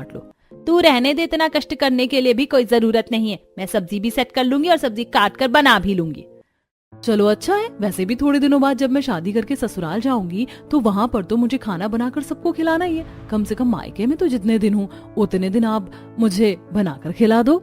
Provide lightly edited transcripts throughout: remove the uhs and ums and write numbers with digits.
लो। तू रहने दे, इतना कष्ट करने के लिए भी कोई जरूरत नहीं है। मैं सब्जी भी सेट कर लूंगी और सब्जी काट कर बना भी लूंगी। चलो अच्छा है। वैसे भी थोड़े दिनों बाद जब मैं शादी करके ससुराल जाऊंगी तो वहाँ पर तो मुझे खाना बनाकर सबको खिलाना ही है। कम से कम मायके में तो जितने दिन हूँ उतने दिन आप मुझे बनाकर खिला दो।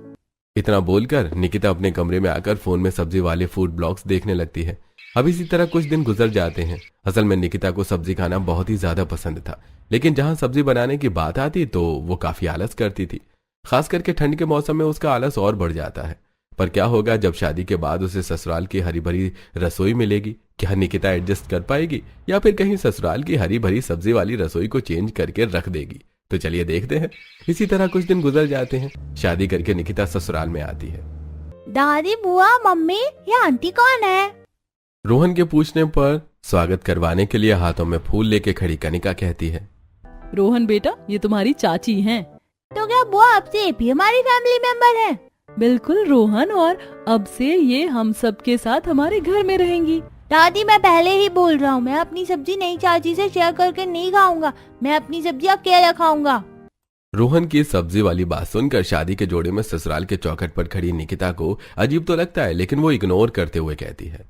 इतना बोलकर निकिता अपने कमरे में आकर फोन में सब्जी वाले फूड ब्लॉग्स देखने लगती है। अब इसी तरह कुछ दिन गुजर जाते हैं। असल में निकिता को सब्जी खाना बहुत ही ज्यादा पसंद था, लेकिन जहां सब्जी बनाने की बात आती तो वो काफी आलस करती थी। खास करके ठंड के मौसम में उसका आलस और बढ़ जाता है। पर क्या होगा जब शादी के बाद उसे ससुराल की हरी भरी रसोई मिलेगी? क्या निकिता एडजस्ट कर पाएगी या फिर कहीं ससुराल की हरी भरी सब्जी वाली रसोई को चेंज करके रख देगी? तो चलिए देखते हैं। इसी तरह कुछ दिन गुजर जाते हैं। शादी करके निकिता ससुराल में आती है। दादी, बुआ, मम्मी, ये आंटी कौन है? रोहन के पूछने पर स्वागत करवाने के लिए हाथों में फूल लेके खड़ी कनिका कहती है, रोहन बेटा, ये तुम्हारी चाची हैं। तो क्या बुआ अब से भी हमारी फैमिली मेंबर है? बिल्कुल रोहन, और अब से ये हम सब के साथ हमारे घर में रहेंगी। दादी, मैं पहले ही बोल रहा हूँ, मैं अपनी सब्जी नई चाची से शेयर करके नहीं खाऊंगा। मैं अपनी सब्जी अकेला खाऊंगा। रोहन की सब्जी वाली बात सुनकर शादी के जोड़े में ससुराल के चौखट पर खड़ी निकिता को अजीब तो लगता है, लेकिन वो इग्नोर करते हुए कहती है,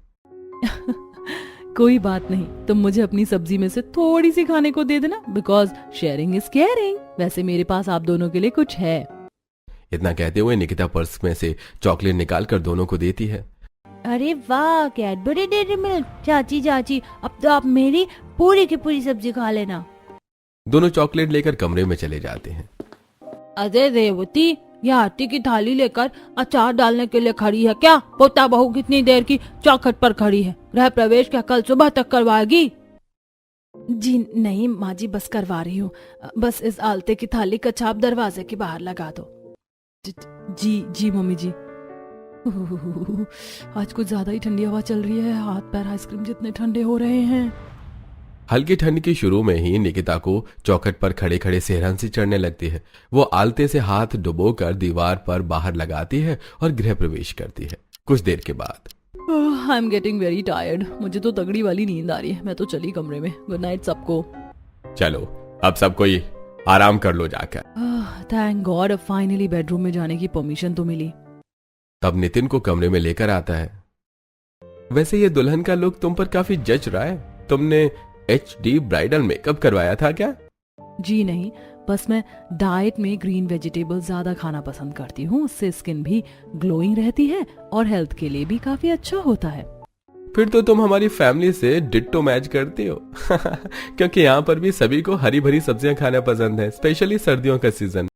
कोई बात नहीं, तुम मुझे अपनी सब्जी में से थोड़ी सी खाने को दे देना, बिकॉज शेयरिंग इज केयरिंग। वैसे मेरे पास आप दोनों के लिए कुछ है। इतना कहते हुए निकिता पर्स में से चॉकलेट निकाल कर दोनों को देती है। अरे वाह, कैडबरी डेयरी मिल्क। चाची चाची, अब तो आप मेरी पूरी की पूरी सब्जी खा लेना। दोनों चॉकलेट लेकर कमरे में चले जाते हैं। अरे रेवती, यह आटे की थाली लेकर अचार डालने के लिए खड़ी है क्या? पोता बहू कितनी देर की चौखट पर खड़ी है। गृह प्रवेश क्या कल सुबह तक करवाएगी? जी नहीं माँ जी, बस करवा रही हूँ। बस इस आलते की थाली का छाप दरवाजे के बाहर लगा दो। जी जी मम्मी जी। आज कुछ ज्यादा ही ठंडी हवा चल रही है। हाथ पैर आइसक्रीम जितने ठंडे हो रहे हैं। हल्की ठंड की शुरू में ही निकिता को चौखट पर खड़े खड़े सेहरन सी चढ़ने लगती है। वो आलते से हाथ डुबोकर दीवार पर बाहर लगाती है और गृह प्रवेश करती है। कुछ देर के बाद I am getting very tired. मुझे तो तगड़ी वाली नींद आ रही है। मैं तो चली कमरे में। गुड नाइट सबको। चलो अब सब कोई आराम कर लो जाकर। थैंक गॉड, अब फाइनली बेडरूम में जाने की परमिशन तो मिली। तब नितिन को कमरे में लेकर आता है। वैसे ये दुल्हन का लुक तुम पर काफी जच रहा है। तुमने HD ब्राइडल मेकअप करवाया था क्या? जी नहीं, बस मैं डाइट में ग्रीन वेजिटेबल्स ज्यादा खाना पसंद करती हूँ। उससे स्किन भी ग्लोइंग रहती है और हेल्थ के लिए भी काफी अच्छा होता है। फिर तो तुम हमारी फैमिली से डिट्टो मैच करती हो। क्योंकि यहाँ पर भी सभी को हरी भरी सब्जियां खाना पसंद है, स्पेशली सर्दियों का सीजन।